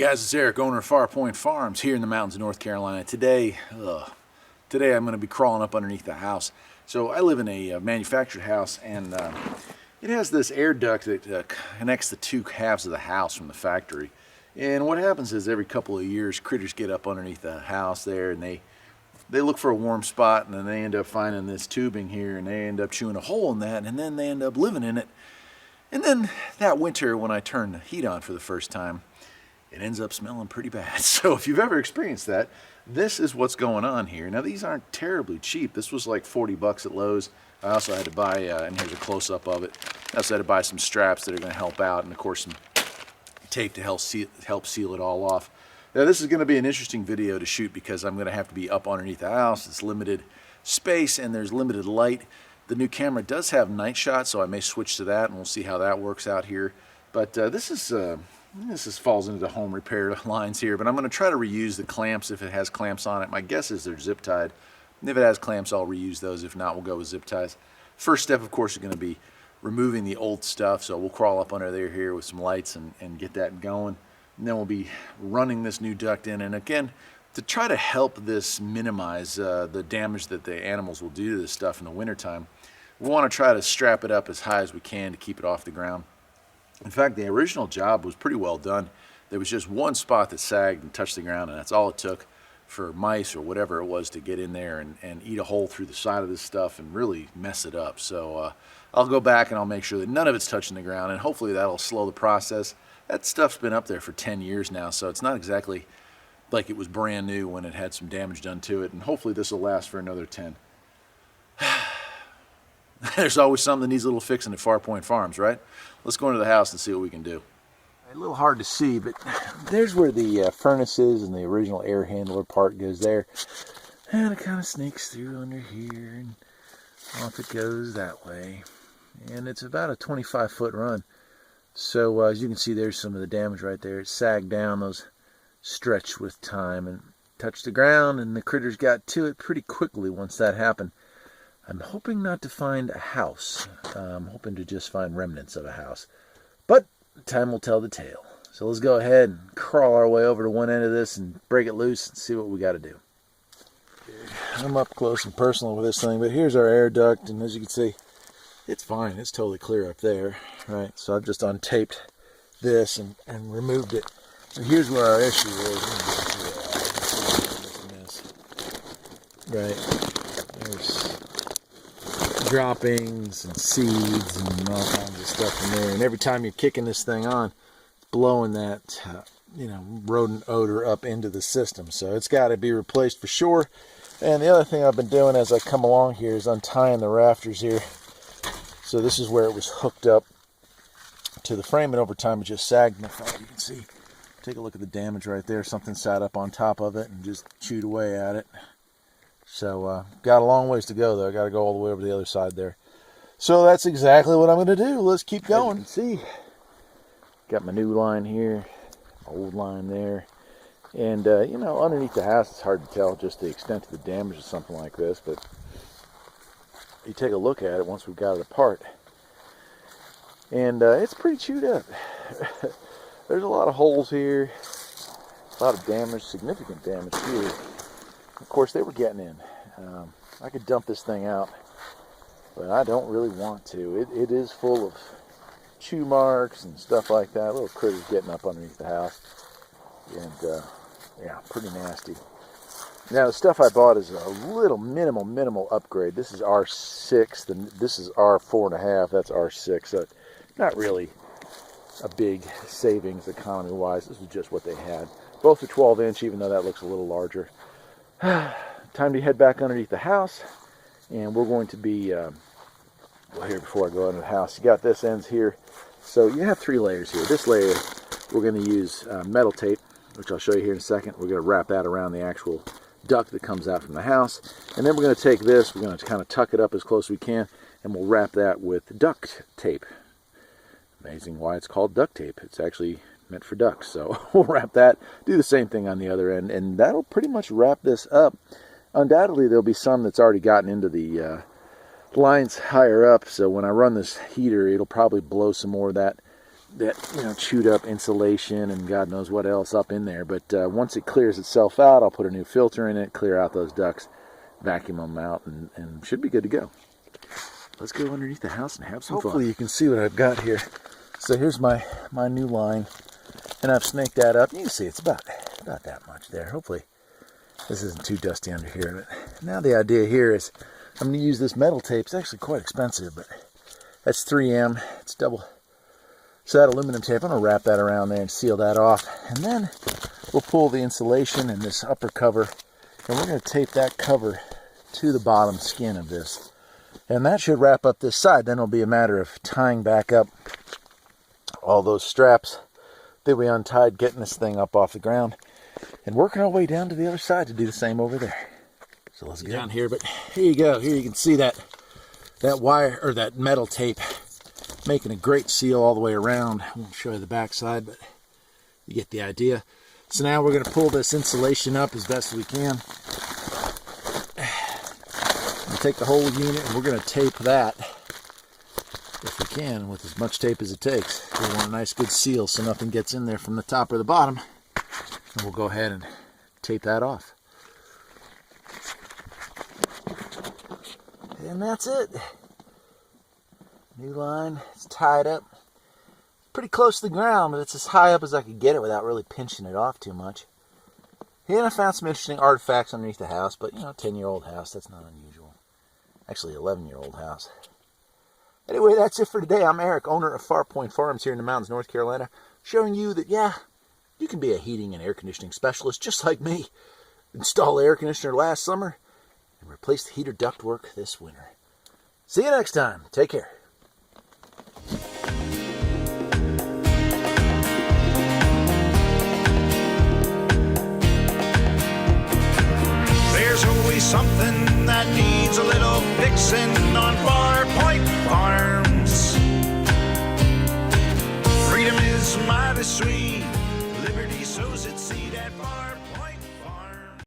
Hey guys, it's Eric, owner of Farpoint Farms here in the mountains of North Carolina. Today I'm going to be crawling up underneath the house. So I live in a manufactured house, and it has this air duct that connects the two halves of the house from the factory. And what happens is every couple of years, critters get up underneath the house there, and they look for a warm spot, and then they end up finding this tubing here, and they end up chewing a hole in that, and then they end up living in it. And then that winter, when I turn the heat on for the first time, it ends up smelling pretty bad. So if you've ever experienced that, this is what's going on here. Now, these aren't terribly cheap. This was like 40 bucks at Lowe's. I also had to buy, and here's a close-up of it, I also had to buy some straps that are going to help out, and of course some tape to help seal it all off. Now, this is going to be an interesting video to shoot because I'm going to have to be up underneath the house. It's limited space and there's limited light. The new camera does have night shot, so I may switch to that, and we'll see how that works out here. But this falls into the home repair lines here, but I'm going to try to reuse the clamps if it has clamps on it. My guess is they're zip tied. If it has clamps, I'll reuse those. If not, we'll go with zip ties. First step, of course, is going to be removing the old stuff, so we'll crawl up under there here with some lights and get that going. And then we'll be running this new duct in, and again, to try to help this minimize the damage that the animals will do to this stuff in the wintertime, we want to try to strap it up as high as we can to keep it off the ground. In fact, the original job was pretty well done. There was just one spot that sagged and touched the ground, and that's all it took for mice or whatever it was to get in there and eat a hole through the side of this stuff and really mess it up. So I'll go back and I'll make sure that none of it's touching the ground, and hopefully that'll slow the process. That stuff's been up there for 10 years now, so it's not exactly like it was brand new when it had some damage done to it, and hopefully this will last for another 10. There's always something that needs a little fixing at Farpoint Farms, right? Let's go into the house and see what we can do. A little hard to see, but there's where the furnace is, and the original air handler part goes there. And it kind of sneaks through under here, and off it goes that way. And it's about a 25-foot run. So as you can see, there's some of the damage right there. It sagged down, those stretched with time and touched the ground, and the critters got to it pretty quickly once that happened. I'm hoping not to find a house. I'm hoping to just find remnants of a house. But time will tell the tale. So let's go ahead and crawl our way over to one end of this and break it loose and see what we got to do. I'm up close and personal with this thing, but here's our air duct, and as you can see, it's fine. It's totally clear up there, right? So I've just untaped this and removed it. And here's where our issue is. Right. There's droppings and seeds and all kinds of stuff in there, and every time you're kicking this thing on, it's blowing that rodent odor up into the system, so it's got to be replaced for sure. And the other thing I've been doing as I come along here is untying the rafters here. So this is where it was hooked up to the frame, and over time it just sagged. And you can see, take a look at the damage right there. Something sat up on top of it and just chewed away at it. So got a long ways to go, though. I got to go all the way over the other side there. So that's exactly what I'm going to do. Let's keep going. As you can see, got my new line here, old line there. And, underneath the house, it's hard to tell just the extent of the damage of something like this. But you take a look at it once we've got it apart. And it's pretty chewed up. There's a lot of holes here, a lot of damage, significant damage here. Of course, they were getting in. I could dump this thing out, but I don't really want to. It is full of chew marks and stuff like that. Little critters getting up underneath the house. And, yeah, pretty nasty. Now, the stuff I bought is a little minimal upgrade. This is R6, and this is R4.5. That's R6. So not really a big savings economy-wise. This is just what they had. Both are 12-inch, even though that looks a little larger. Time to head back underneath the house, and we're going to be well, here before I go under the house, you got this ends here. So you have 3 layers here. This layer we're going to use metal tape, which I'll show you here in a second. We're going to wrap that around the actual duct that comes out from the house, and then we're going to take this, we're going to kind of tuck it up as close as we can, and we'll wrap that with duct tape. Amazing why it's called duct tape. It's actually meant for ducks. So we'll wrap that, do the same thing on the other end, and that'll pretty much wrap this up. Undoubtedly, there'll be some that's already gotten into the lines higher up, so when I run this heater, it'll probably blow some more of that that, you know, chewed up insulation and God knows what else up in there. But once it clears itself out, I'll put a new filter in it, clear out those ducts, vacuum them out, and should be good to go. Let's go underneath the house and have some fun. Hopefully you can see what I've got here. So here's my new line, and I've snaked that up. You can see it's about that much there. Hopefully this isn't too dusty under here. But now the idea here is I'm going to use this metal tape. It's actually quite expensive, but that's 3M. It's double set aluminum tape. I'm going to wrap that around there and seal that off. And then we'll pull the insulation and this upper cover, and we're going to tape that cover to the bottom skin of this. And that should wrap up this side. Then it'll be a matter of tying back up all those straps that we untied, getting this thing up off the ground, and working our way down to the other side to do the same over there. So let's get down here. But here you go. Here you can see that wire, or that metal tape, making a great seal all the way around. I won't show you the back side, but you get the idea. So now we're going to pull this insulation up as best we can. And take the whole unit, and we're going to tape that, if we can, with as much tape as it takes. We want a nice good seal so nothing gets in there from the top or the bottom. And we'll go ahead and tape that off. And that's it. New line, it's tied up. Pretty close to the ground, but it's as high up as I could get it without really pinching it off too much. And I found some interesting artifacts underneath the house, but you know, 10-year-old house, that's not unusual. Actually, 11-year-old house. Anyway, that's it for today. I'm Eric, owner of Farpoint Farms here in the mountains, North Carolina, showing you that, yeah, you can be a heating and air conditioning specialist just like me. Install the air conditioner last summer and replace the heater ductwork this winter. See you next time. Take care. There's always something that needs a little fixing on Farpoint Farms. Freedom is mighty sweet.